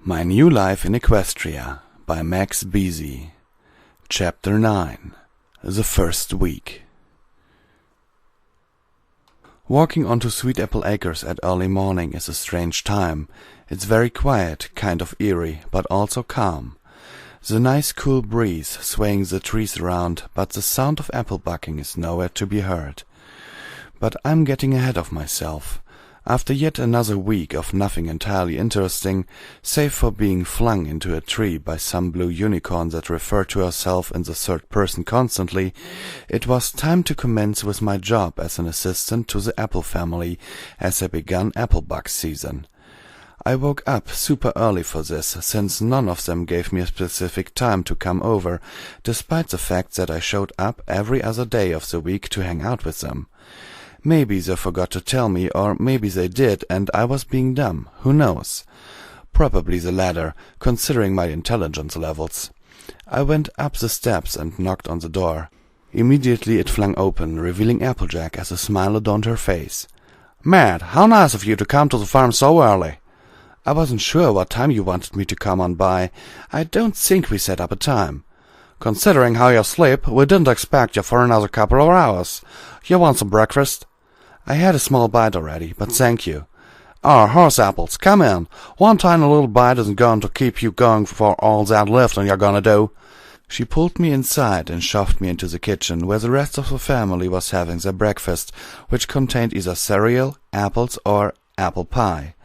My New Life in Equestria by MaxBeezy. Chapter 9. The First Week. Walking onto Sweet Apple Acres at early morning is a strange time. It's very quiet, kind of eerie, but also calm. The nice cool breeze swaying the trees around, but the sound of apple bucking is nowhere to be heard. But I'm getting ahead of myself. After yet another week of nothing entirely interesting, save for being flung into a tree by some blue unicorn that referred to herself in the third person constantly, it was time to commence with my job as an assistant to the apple family as they began apple bug season. I woke up super early for this, since none of them gave me a specific time to come over, despite the fact that I showed up every other day of the week to hang out with them. Maybe they forgot to tell me, or maybe they did and I was being dumb, who knows? Probably the latter, considering my intelligence levels. I went up the steps and knocked on the door. Immediately it flung open, revealing Applejack as a smile adorned her face. "Matt, how nice of you to come to the farm so early." "I wasn't sure what time you wanted me to come on by. I don't think we set up a time." "Considering how you sleep, we didn't expect you for another couple of hours. You want some breakfast?" "I had a small bite already, but thank you." "Oh, horse apples, come in. One tiny little bite isn't going to keep you going for all that lifting you're gonna do." She pulled me inside and shoved me into the kitchen, where the rest of the family was having their breakfast, which contained either cereal, apples, or apple pie.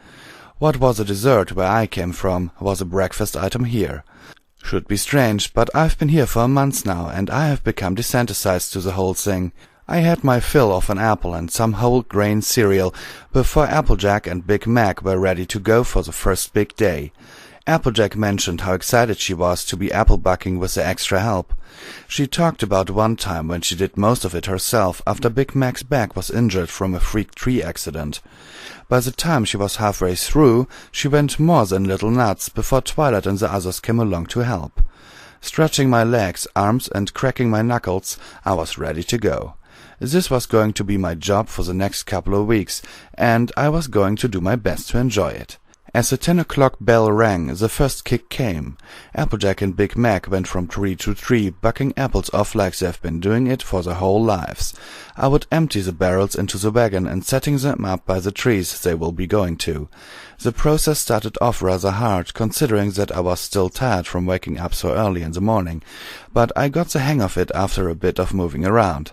What was a dessert where I came from was a breakfast item here. Should be strange, but I've been here for a month now, and I have become desensitized to the whole thing. I had my fill of an apple and some whole grain cereal before Applejack and Big Mac were ready to go for the first big day. Applejack mentioned how excited she was to be apple bucking with the extra help. She talked about one time when she did most of it herself after Big Mac's back was injured from a freak tree accident. By the time she was halfway through, she went more than little nuts before Twilight and the others came along to help. Stretching my legs, arms, and cracking my knuckles, I was ready to go. This was going to be my job for the next couple of weeks, and I was going to do my best to enjoy it. As the 10 o'clock bell rang, the first kick came. Applejack and Big Mac went from tree to tree, bucking apples off like they've been doing it for their whole lives. I would empty the barrels into the wagon and setting them up by the trees they will be going to. The process started off rather hard, considering that I was still tired from waking up so early in the morning, but I got the hang of it after a bit of moving around.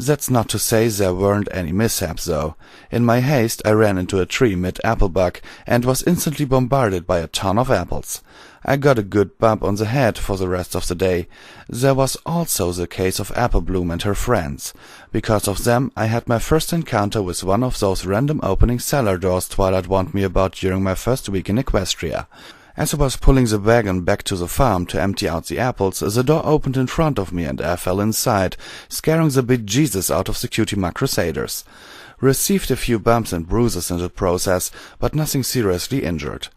That's not to say there weren't any mishaps, though. In my haste, I ran into a tree mid-applebuck and was instantly bombarded by a ton of apples. I got a good bump on the head for the rest of the day. There was also the case of Applebloom and her friends. Because of them, I had my first encounter with one of those random opening cellar doors Twilight warned me about during my first week in Equestria. As I was pulling the wagon back to the farm to empty out the apples, the door opened in front of me and I fell inside, scaring the bejesus out of the Cutie Mark Crusaders. Received a few bumps and bruises in the process, but nothing seriously injured.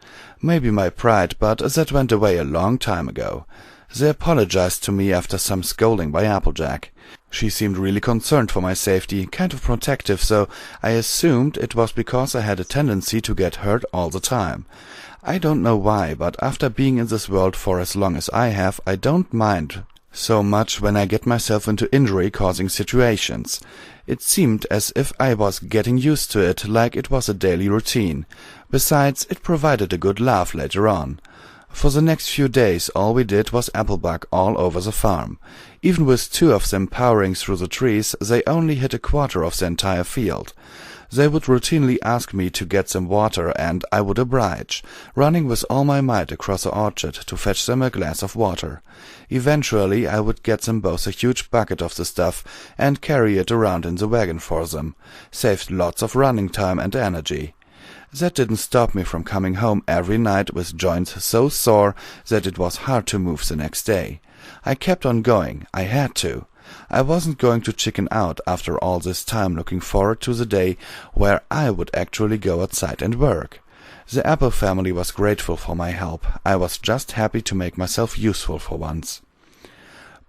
Maybe my pride, but that went away a long time ago. They apologized to me after some scolding by Applejack. She seemed really concerned for my safety, kind of protective, so I assumed it was because I had a tendency to get hurt all the time. I don't know why, but after being in this world for as long as I have, I don't mind so much when I get myself into injury-causing situations. It seemed as if I was getting used to it, like it was a daily routine. Besides, it provided a good laugh later on. For the next few days, all we did was applebuck all over the farm. Even with two of them powering through the trees, they only hit a quarter of the entire field. They would routinely ask me to get them water, and I would oblige, running with all my might across the orchard to fetch them a glass of water. Eventually I would get them both a huge bucket of the stuff and carry it around in the wagon for them. Saved lots of running time and energy. That didn't stop me from coming home every night with joints so sore that it was hard to move the next day. I kept on going. I had to. I wasn't going to chicken out after all this time, looking forward to the day where I would actually go outside and work. The Apple family was grateful for my help. I was just happy to make myself useful for once.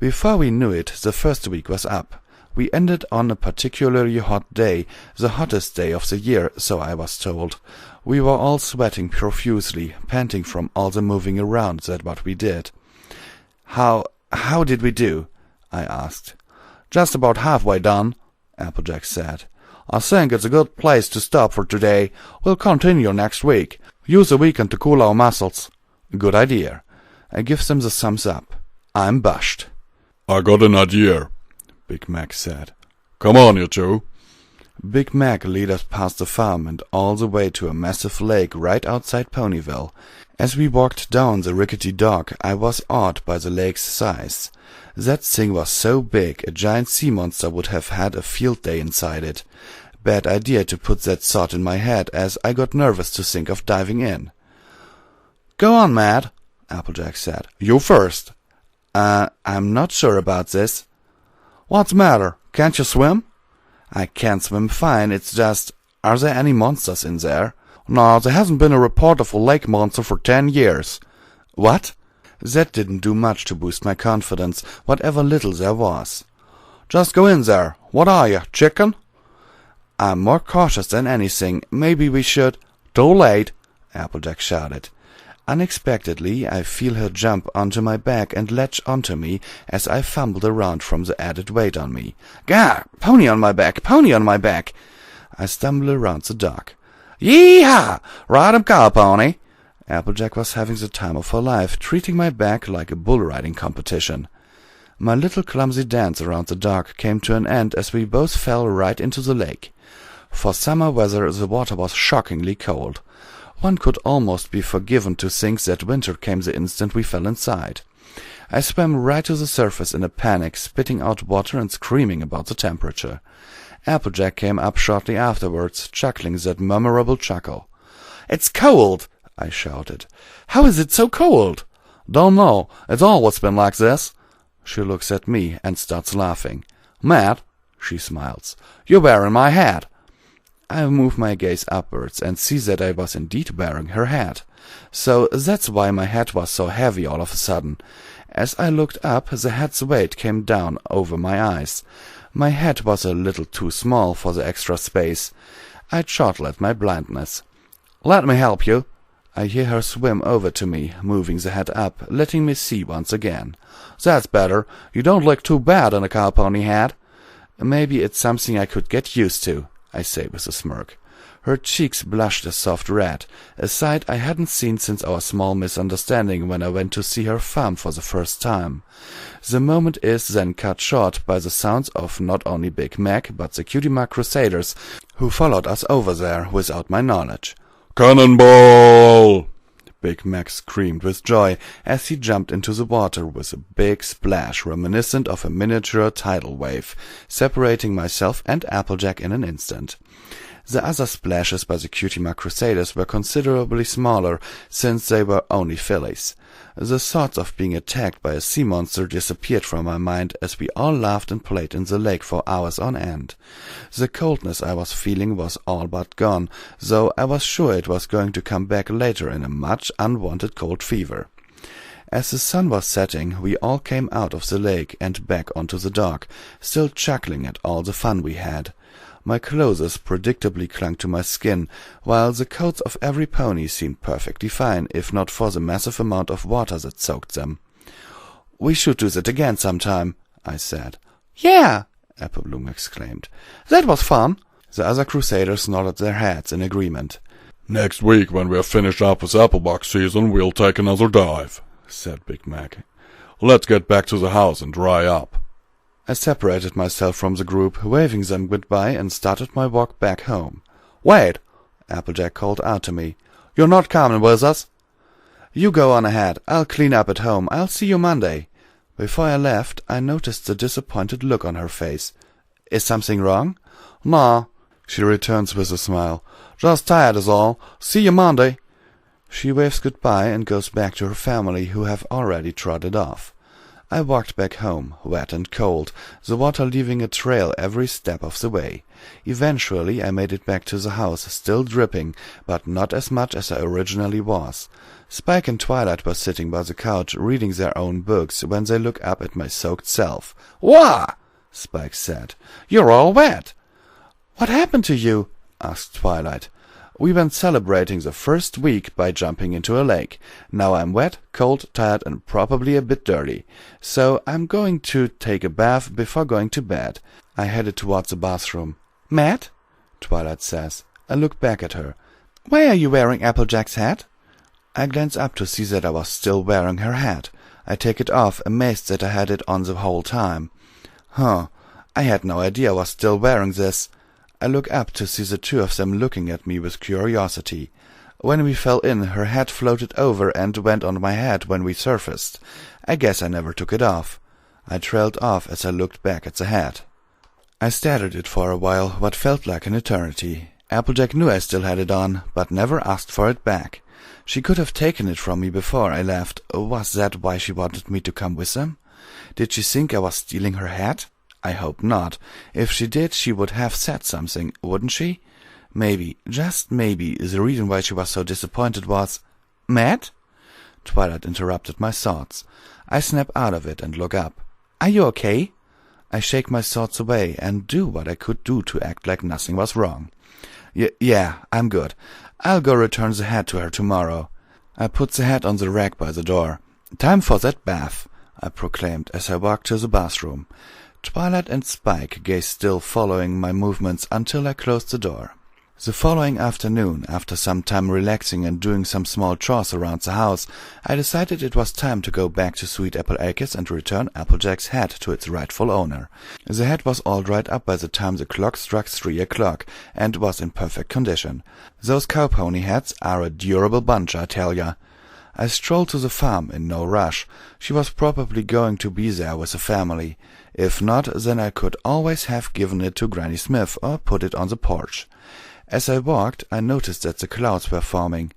Before we knew it, the first week was up. We ended on a particularly hot day, the hottest day of the year, so I was told. We were all sweating profusely, panting from all the moving around that what we did. How did we do? I asked. Just about halfway done, Applejack said. I think it's a good place to stop for today. We'll continue next week. Use the weekend to cool our muscles. Good idea. I give them the thumbs up. I'm bushed. I got an idea, Big Mac said. Come on, you two. Big Mac led us past the farm and all the way to a massive lake right outside Ponyville. As we walked down the rickety dock, I was awed by the lake's size. That thing was so big, a giant sea monster would have had a field day inside it. Bad idea to put that thought in my head, as I got nervous to think of diving in. Go on, Matt, Applejack said. You first. I'm not sure about this. What's the matter? Can't you swim? I can swim fine, it's just, are there any monsters in there? No, there hasn't been a report of a lake monster for 10 years. What? That didn't do much to boost my confidence, whatever little there was. Just go in there. What are you, chicken? I'm more cautious than anything. Maybe we should— Too late, Applejack shouted. Unexpectedly, I feel her jump onto my back and latch onto me as I fumbled around from the added weight on me. Gah! Pony on my back! Pony on my back! I stumbled around the dock. Yee-haw! Ride 'em, cow pony! Applejack was having the time of her life, treating my back like a bull riding competition. My little clumsy dance around the dock came to an end as we both fell right into the lake. For summer weather, the water was shockingly cold. One could almost be forgiven to think that winter came the instant we fell inside. I swam right to the surface in a panic, spitting out water and screaming about the temperature. Applejack came up shortly afterwards, chuckling that memorable chuckle. "It's cold!" I shouted. "How is it so cold?" "Don't know. It's always been like this." She looks at me and starts laughing. "Matt," she smiles, "you're wearing my hat." I move my gaze upwards and see that I was indeed wearing her hat. So that's why my hat was so heavy all of a sudden. As I looked up, the hat's weight came down over my eyes. My hat was a little too small for the extra space. I chortled at my blindness. "Let me help you." I hear her swim over to me, moving the hat up, letting me see once again. "That's better. You don't look too bad in a cowpony hat." "Maybe it's something I could get used to," I say with a smirk. Her cheeks blushed a soft red, a sight I hadn't seen since our small misunderstanding when I went to see her farm for the first time. The moment is then cut short by the sounds of not only Big Mac, but the Cutie Mark Crusaders, who followed us over there without my knowledge. "Cannonball!" Big Mac screamed with joy as he jumped into the water with a big splash reminiscent of a miniature tidal wave, separating myself and Applejack in an instant. The other splashes by the Cutie Mark Crusaders were considerably smaller, since they were only fillies. The thoughts of being attacked by a sea monster disappeared from my mind as we all laughed and played in the lake for hours on end. The coldness I was feeling was all but gone, though I was sure it was going to come back later in a much unwanted cold fever. As the sun was setting, we all came out of the lake and back onto the dock, still chuckling at all the fun we had. My clothes predictably clung to my skin, while the coats of every pony seemed perfectly fine, if not for the massive amount of water that soaked them. "We should do that again sometime," I said. "Yeah!" Applebloom exclaimed. "That was fun." The other Crusaders nodded their heads in agreement. "Next week, when we're finished up with applebox season, we'll take another dive," said Big Mac. "Let's get back to the house and dry up." I separated myself from the group, waving them goodbye, and started my walk back home. "Wait!" Applejack called out to me. "You're not coming with us?" "You go on ahead. I'll clean up at home. I'll see you Monday." Before I left, I noticed the disappointed look on her face. "Is something wrong?" "Nah," she returns with a smile. "Just tired is all. See you Monday." She waves goodbye and goes back to her family, who have already trotted off. I walked back home, wet and cold, the water leaving a trail every step of the way. Eventually I made it back to the house, still dripping, but not as much as I originally was. Spike and Twilight were sitting by the couch, reading their own books, when they look up at my soaked self. "Wah!" Spike said. "You're all wet." "What happened to you?" asked Twilight. "We went celebrating the first week by jumping into a lake. Now I'm wet, cold, tired, and probably a bit dirty. So I'm going to take a bath before going to bed." I headed towards the bathroom. "Matt?" Twilight says. I look back at her. "Why are you wearing Applejack's hat?" I glance up to see that I was still wearing her hat. I take it off, amazed that I had it on the whole time. I had no idea I was still wearing this. I look up to see the two of them looking at me with curiosity. When we fell in, her hat floated over and went on my head when we surfaced. I guess I never took it off. I trailed off as I looked back at the hat. I stared at it for a while, what felt like an eternity. Applejack knew I still had it on, but never asked for it back. She could have taken it from me before I left. Was that why she wanted me to come with them? Did she think I was stealing her hat? I hope not. If she did, she would have said something, wouldn't she? Maybe, just maybe, the reason why she was so disappointed was... "Matt?" Twilight interrupted my thoughts. I snap out of it and look up. "Are you okay?" I shake my thoughts away and do what I could do to act like nothing was wrong. Yeah, I'm good. I'll go return the hat to her tomorrow." I put the hat on the rack by the door. "Time for that bath," I proclaimed as I walked to the bathroom. Twilight and Spike gazed still, following my movements until I closed the door. The following afternoon, after some time relaxing and doing some small chores around the house, I decided it was time to go back to Sweet Apple Acres and return Applejack's hat to its rightful owner. The hat was all dried up by the time the clock struck 3 o'clock, and was in perfect condition. Those cow-pony hats are a durable bunch, I tell ya. I strolled to the farm in no rush. She was probably going to be there with the family. If not, then I could always have given it to Granny Smith or put it on the porch. As I walked, I noticed that the clouds were forming.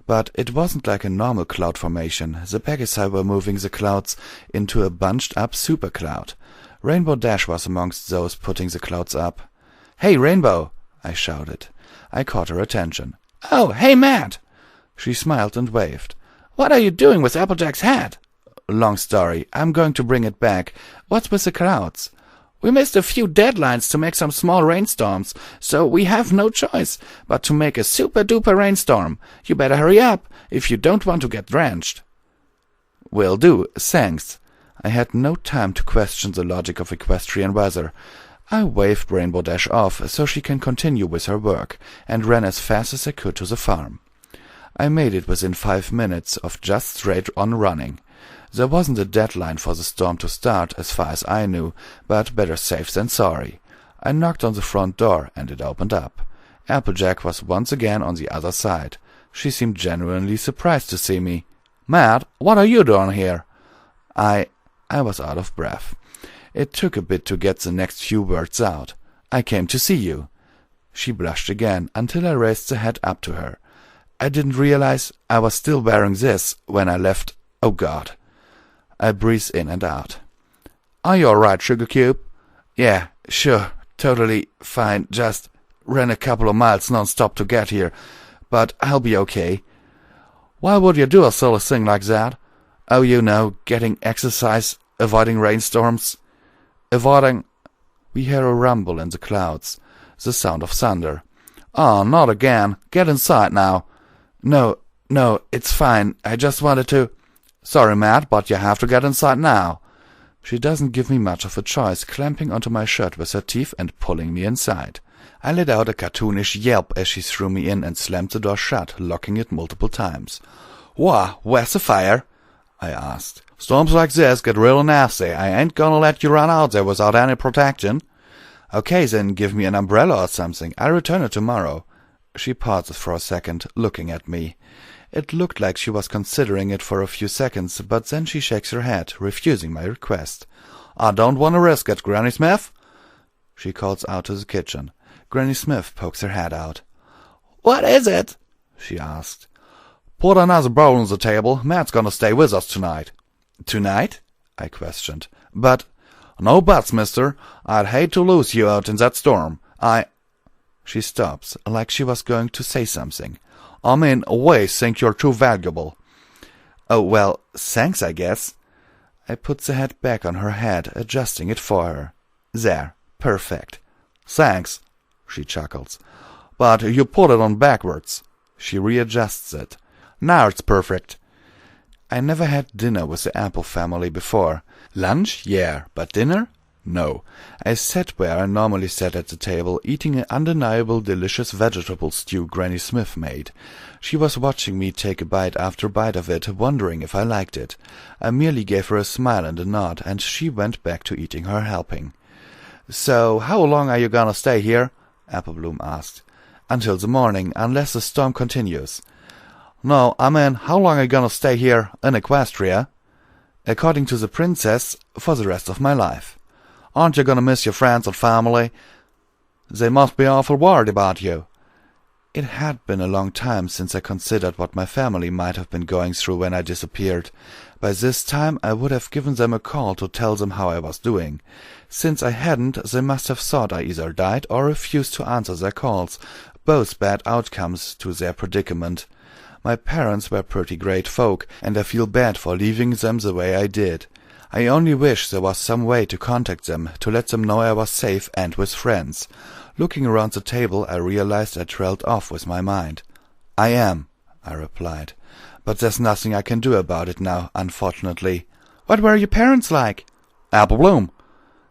But it wasn't like a normal cloud formation. The Pegasi were moving the clouds into a bunched-up supercloud. Rainbow Dash was amongst those putting the clouds up. "Hey, Rainbow!" I shouted. I caught her attention. "Oh, hey, Matt!" She smiled and waved. "What are you doing with Applejack's hat?" "Long story. I'm going to bring it back. What's with the clouds?" "We missed a few deadlines to make some small rainstorms, so we have no choice but to make a super-duper rainstorm. You better hurry up if you don't want to get drenched." "Will do, thanks." I had no time to question the logic of equestrian weather. I waved Rainbow Dash off so she can continue with her work, and ran as fast as I could to the farm. I made it within 5 minutes of just straight-on running. There wasn't a deadline for the storm to start, as far as I knew, but better safe than sorry. I knocked on the front door, and it opened up. Applejack was once again on the other side. She seemed genuinely surprised to see me. "Matt, what are you doing here?" I was out of breath. It took a bit to get the next few words out. "I came to see you." She blushed again, until I raised the hat up to her. "I didn't realize I was still wearing this when I left. Oh, God." I breathed in and out. "Are you all right, Sugar Cube?" "Yeah, sure, totally fine. Just ran a couple of miles non-stop to get here, but I'll be okay." "Why would you do a silly thing like that?" "Oh, you know, getting exercise, avoiding rainstorms." "Avoiding—" We hear a rumble in the clouds, the sound of thunder. "Oh, not again. Get inside now." No, it's fine. I just wanted to—" "Sorry, Matt, but you have to get inside now." She doesn't give me much of a choice, clamping onto my shirt with her teeth and pulling me inside. I let out a cartoonish yelp as she threw me in and slammed the door shut, locking it multiple times. Where's the fire?" I asked. "Storms like this get real nasty. I ain't gonna let you run out there without any protection." "Okay, then give me an umbrella or something. I'll return it tomorrow." She pauses for a second, looking at me. It looked like she was considering it for a few seconds, but then she shakes her head, refusing my request. "I don't want to risk it, Granny Smith." She calls out to the kitchen. Granny Smith pokes her head out. "What is it?" she asked. "Put another bowl on the table. Matt's gonna stay with us tonight." "Tonight?" I questioned. "But—" "No buts, mister. I'd hate to lose you out in that storm. She stops, like she was going to say something. "I mean, we think you're too valuable." "Oh, well, thanks, I guess." I put the hat back on her head, adjusting it for her. There, perfect. Thanks, she chuckles. But you put it on backwards. She readjusts it. Now it's perfect. I never had dinner with the Apple family before. Lunch, yeah, but dinner? No. I sat where I normally sat at the table, eating an undeniable delicious vegetable stew Granny Smith made. She was watching me take a bite after bite of it, wondering if I liked it. I merely gave her a smile and a nod, and she went back to eating her helping. "So, how long are you gonna stay here?" Apple Bloom asked. "Until the morning, unless the storm continues." "No, I mean, how long are you gonna stay here in Equestria?" "According to the princess, for the rest of my life." "Aren't you gonna miss your friends and family? They must be awful worried about you." It had been a long time since I considered what my family might have been going through when I disappeared. By this time I would have given them a call to tell them how I was doing. Since I hadn't, they must have thought I either died or refused to answer their calls, both bad outcomes to their predicament. My parents were pretty great folk, and I feel bad for leaving them the way I did. I only wish there was some way to contact them, to let them know I was safe and with friends. Looking around the table, I realized I trailed off with my mind. "I am," I replied. "But there's nothing I can do about it now, unfortunately." "What were your parents like?" "Apple Bloom,"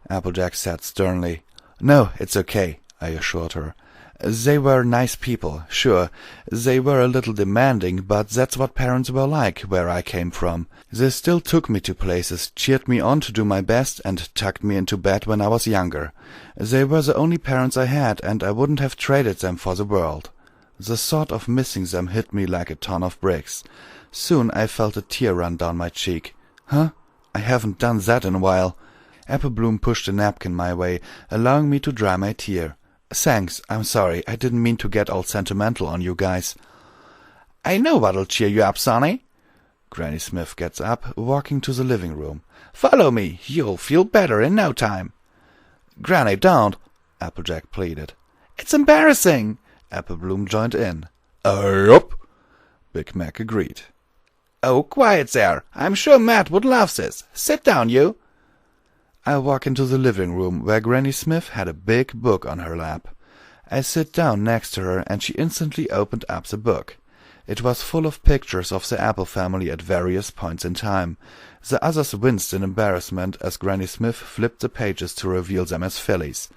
Applejack said sternly. "No, it's okay," I assured her. "They were nice people, sure. They were a little demanding, but that's what parents were like where I came from. They still took me to places, cheered me on to do my best, and tucked me into bed when I was younger. They were the only parents I had, and I wouldn't have traded them for the world." The thought of missing them hit me like a ton of bricks. Soon I felt a tear run down my cheek. "Huh? I haven't done that in a while." Apple Bloom pushed a napkin my way, allowing me to dry my tear. "Thanks, I'm sorry, I didn't mean to get all sentimental on you guys." "I know what'll cheer you up, Sonny." Granny Smith gets up, walking to the living room. "Follow me, you'll feel better in no time." "Granny, don't," Applejack pleaded. "It's embarrassing." Apple Bloom joined in. Yup, Big Mac agreed. "Oh, quiet there. I'm sure Matt would love this. Sit down, you." I walk into the living room, where Granny Smith had a big book on her lap. I sit down next to her, and she instantly opened up the book. It was full of pictures of the Apple family at various points in time. The others winced in embarrassment as Granny Smith flipped the pages to reveal them as fillies.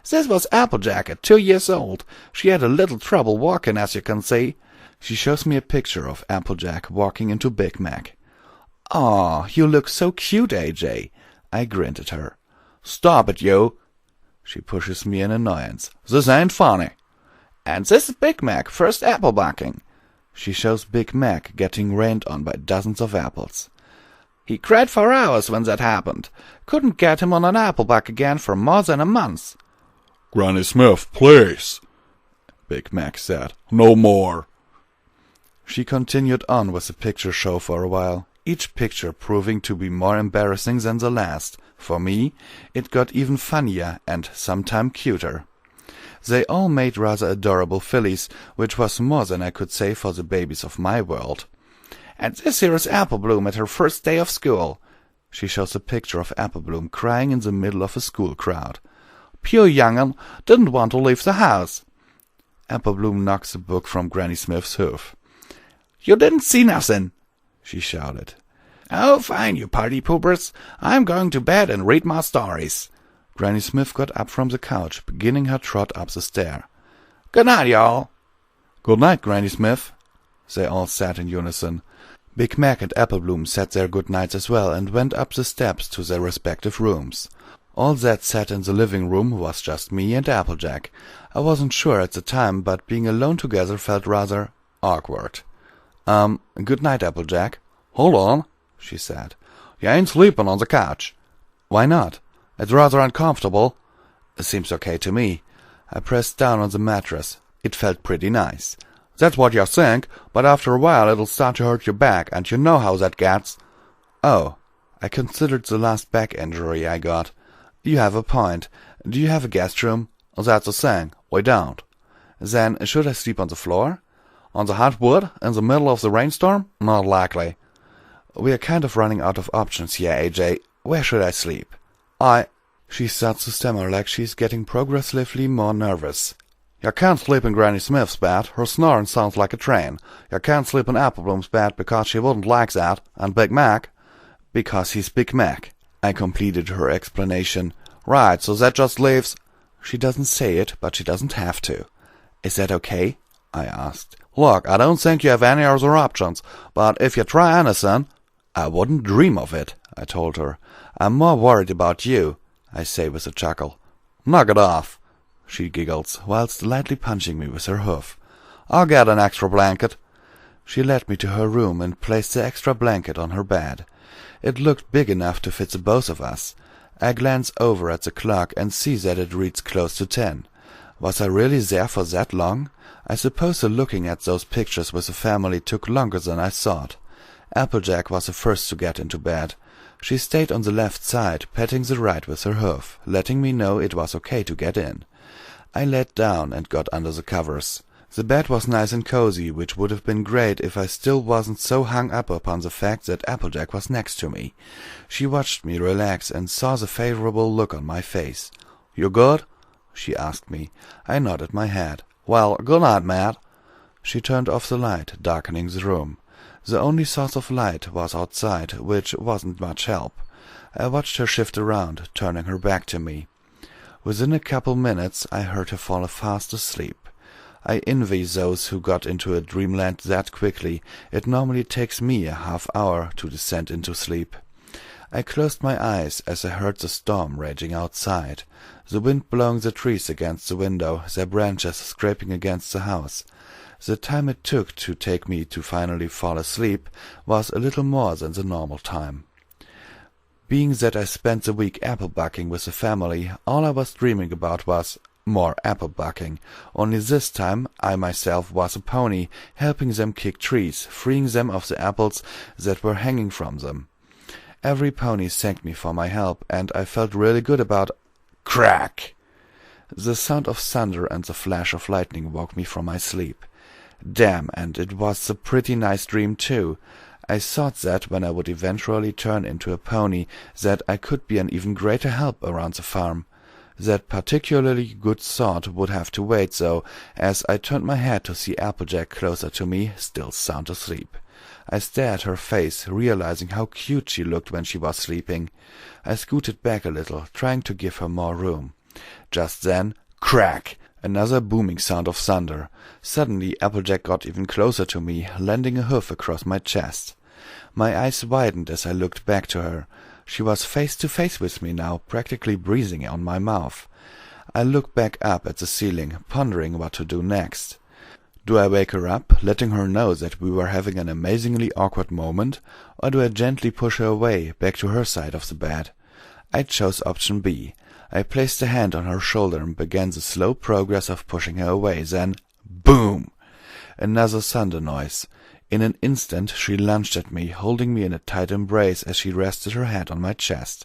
"This was Applejack at 2 years old. She had a little trouble walking, as you can see." She shows me a picture of Applejack walking into Big Mac. "Aw, you look so cute, AJ." I grinned at her. "Stop it, you." She pushes me in annoyance. "This ain't funny." "And this is Big Mac, first apple bucking." She shows Big Mac getting rained on by dozens of apples. "He cried for hours when that happened. Couldn't get him on an apple buck again for more than a month." Granny Smith, please, Big Mac said. "No more." She continued on with the picture show for a while, each picture proving to be more embarrassing than the last. For me, it got even funnier and sometime cuter. They all made rather adorable fillies, which was more than I could say for the babies of my world. "And this here is Apple Bloom at her first day of school." She shows a picture of Apple Bloom crying in the middle of a school crowd. "Pure young'un, didn't want to leave the house." Apple Bloom knocks the book from Granny Smith's hoof. "You didn't see nothing," she shouted. "Oh, fine, you party poopers. I'm going to bed and read my stories." Granny Smith got up from the couch, beginning her trot up the stair. "Good night, y'all." "Good night, Granny Smith," they all said in unison. Big Mac and Apple Bloom said their good nights as well and went up the steps to their respective rooms. All that sat in the living room was just me and Applejack. I wasn't sure at the time, but being alone together felt rather awkward. Good night, Applejack." "Hold on," she said. "You ain't sleeping on the couch." "Why not?" "It's rather uncomfortable." "Seems okay to me." I pressed down on the mattress. It felt pretty nice. "That's what you think, but after a while it'll start to hurt your back, and you know how that gets." "Oh, I considered the last back injury I got. You have a point. Do you have a guest room?" "That's the thing. We don't." "Then should I sleep on the floor?" "On the hot wood, in the middle of the rainstorm? Not likely." "We are kind of running out of options here, AJ. Where should I sleep?" She starts to stammer like she's getting progressively more nervous. "You can't sleep in Granny Smith's bed. Her snoring sounds like a train. You can't sleep in Applebloom's bed because she wouldn't like that. And Big Mac?" "Because he's Big Mac," I completed her explanation. "Right, so that just leaves—" She doesn't say it, but she doesn't have to. "Is that okay?" I asked. "Look, I don't think you have any other options, but if you try anything—" "I wouldn't dream of it," I told her. "I'm more worried about you," I say with a chuckle. "Knock it off," she giggles, whilst lightly punching me with her hoof. "I'll get an extra blanket." She led me to her room and placed the extra blanket on her bed. It looked big enough to fit the both of us. I glance over at the clock and see that it reads close to 10. Was I really there for that long? I suppose the looking at those pictures with the family took longer than I thought. Applejack was the first to get into bed. She stayed on the left side, patting the right with her hoof, letting me know it was okay to get in. I laid down and got under the covers. The bed was nice and cozy, which would have been great if I still wasn't so hung up upon the fact that Applejack was next to me. She watched me relax and saw the favorable look on my face. "You good?" she asked me. I nodded my head. "Well, good night, Matt." She turned off the light, darkening the room. The only source of light was outside, which wasn't much help. I watched her shift around, turning her back to me. Within a couple minutes I heard her fall fast asleep. I envy those who got into a dreamland that quickly. It normally takes me a half-hour to descend into sleep. I closed my eyes as I heard the storm raging outside, the wind blowing the trees against the window, their branches scraping against the house. The time it took to take me to finally fall asleep was a little more than the normal time. Being that I spent the week apple-bucking with the family, all I was dreaming about was more apple-bucking, only this time I myself was a pony, helping them kick trees, freeing them of the apples that were hanging from them. Every pony thanked me for my help, and I felt really good about— Crack! The sound of thunder and the flash of lightning woke me from my sleep. Damn, and it was a pretty nice dream too. I thought that when I would eventually turn into a pony, that I could be an even greater help around the farm. That particularly good thought would have to wait, though, as I turned my head to see Applejack closer to me, still sound asleep. I stared at her face, realizing how cute she looked when she was sleeping. I scooted back a little, trying to give her more room. Just then, crack! Another booming sound of thunder. Suddenly Applejack got even closer to me, landing a hoof across my chest. My eyes widened as I looked back to her. She was face to face with me now, practically breathing on my mouth. I looked back up at the ceiling, pondering what to do next. Do I wake her up, letting her know that we were having an amazingly awkward moment, or do I gently push her away, back to her side of the bed? I chose option B. I placed a hand on her shoulder and began the slow progress of pushing her away. Then, boom! Another thunder noise. In an instant she lunged at me, holding me in a tight embrace as she rested her head on my chest.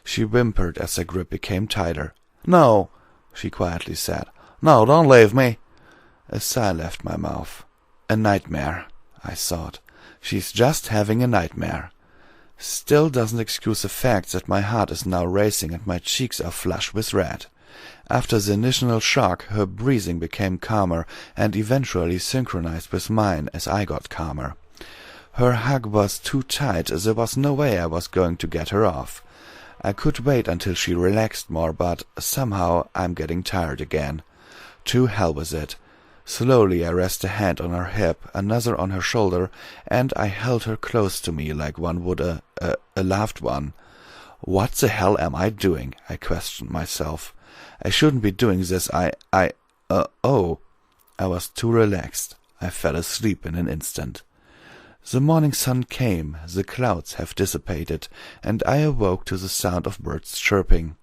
She whimpered as her grip became tighter. "No," she quietly said. "No, don't leave me." A sigh left my mouth. A nightmare, I thought. She's just having a nightmare. Still doesn't excuse the fact that my heart is now racing and my cheeks are flush with red. After the initial shock, her breathing became calmer and eventually synchronized with mine as I got calmer. Her hug was too tight, there was no way I was going to get her off. I could wait until she relaxed more, but somehow I'm getting tired again. To hell with it. Slowly I rest a hand on her hip, another on her shoulder, and I held her close to me like one would a loved one. What the hell am I doing? I questioned myself. I shouldn't be doing this. I was too relaxed. I fell asleep in an instant. The morning sun came, the clouds have dissipated, and I awoke to the sound of birds chirping.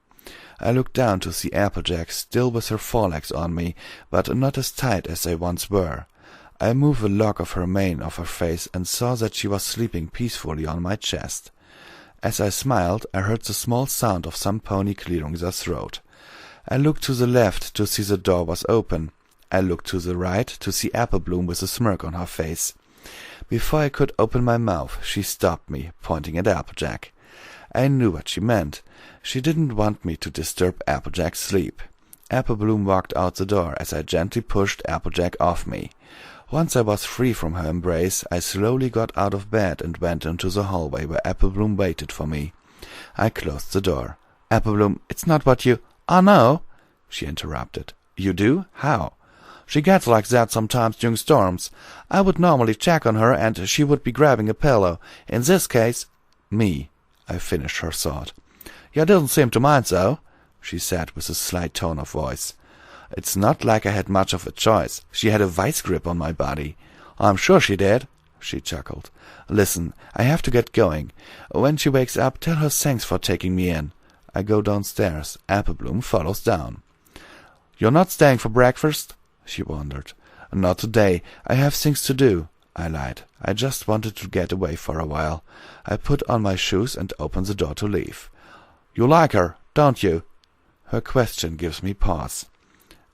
I looked down to see Applejack still with her forelegs on me, but not as tight as they once were. I moved a lock of her mane off her face and saw that she was sleeping peacefully on my chest. As I smiled, I heard the small sound of some pony clearing their throat. I looked to the left to see the door was open. I looked to the right to see Applebloom with a smirk on her face. Before I could open my mouth, she stopped me, pointing at Applejack. I knew what she meant. She didn't want me to disturb Applejack's sleep. Apple Bloom walked out the door as I gently pushed Applejack off me. Once I was free from her embrace, I slowly got out of bed and went into the hallway where Apple Bloom waited for me. I closed the door. "Apple Bloom, it's not what you—" "Oh, no," she interrupted. "You do? How?" "She gets like that sometimes during storms. I would normally check on her and she would be grabbing a pillow. In this case—" "Me," I finished her thought. "You didn't seem to mind, though," she said with a slight tone of voice. "It's not like I had much of a choice. She had a vice grip on my body." "I'm sure she did," she chuckled. "Listen, I have to get going. When she wakes up, tell her thanks for taking me in." I go downstairs. Apple Bloom follows down. "You're not staying for breakfast?" she wondered. "Not today. I have things to do," I lied. I just wanted to get away for a while. I put on my shoes and opened the door to leave. "You like her, don't you?" Her question gives me pause.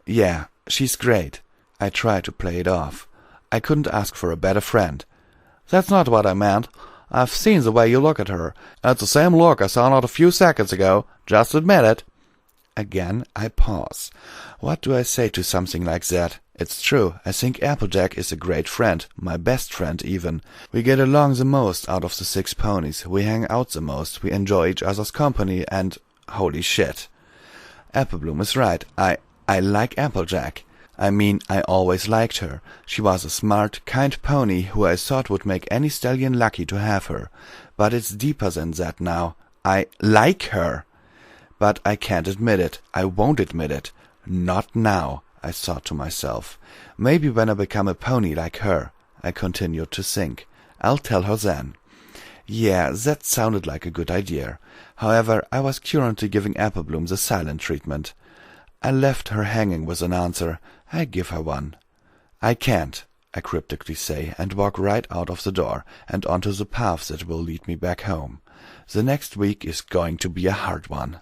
"Yeah, she's great." I try to play it off. I couldn't ask for a better friend. "That's not what I meant. I've seen the way you look at her. It's the same look I saw not a few seconds ago. Just admit it." Again I pause. What do I say to something like that? It's true, I think Applejack is a great friend, my best friend even. We get along the most out of the 6 ponies, we hang out the most, we enjoy each other's company, and holy shit. Apple Bloom is right, I like Applejack. I mean, I always liked her. She was a smart, kind pony who I thought would make any stallion lucky to have her. But it's deeper than that now. I like her. But I can't admit it. I won't admit it. Not now, I thought to myself. Maybe when I become a pony like her. I continued to think. I'll tell her then. Yeah, that sounded like a good idea. However, I was currently giving Apple Bloom the silent treatment. I left her hanging with an answer. I give her one. "I can't," I cryptically say, and walk right out of the door and onto the path that will lead me back home. The next week is going to be a hard one.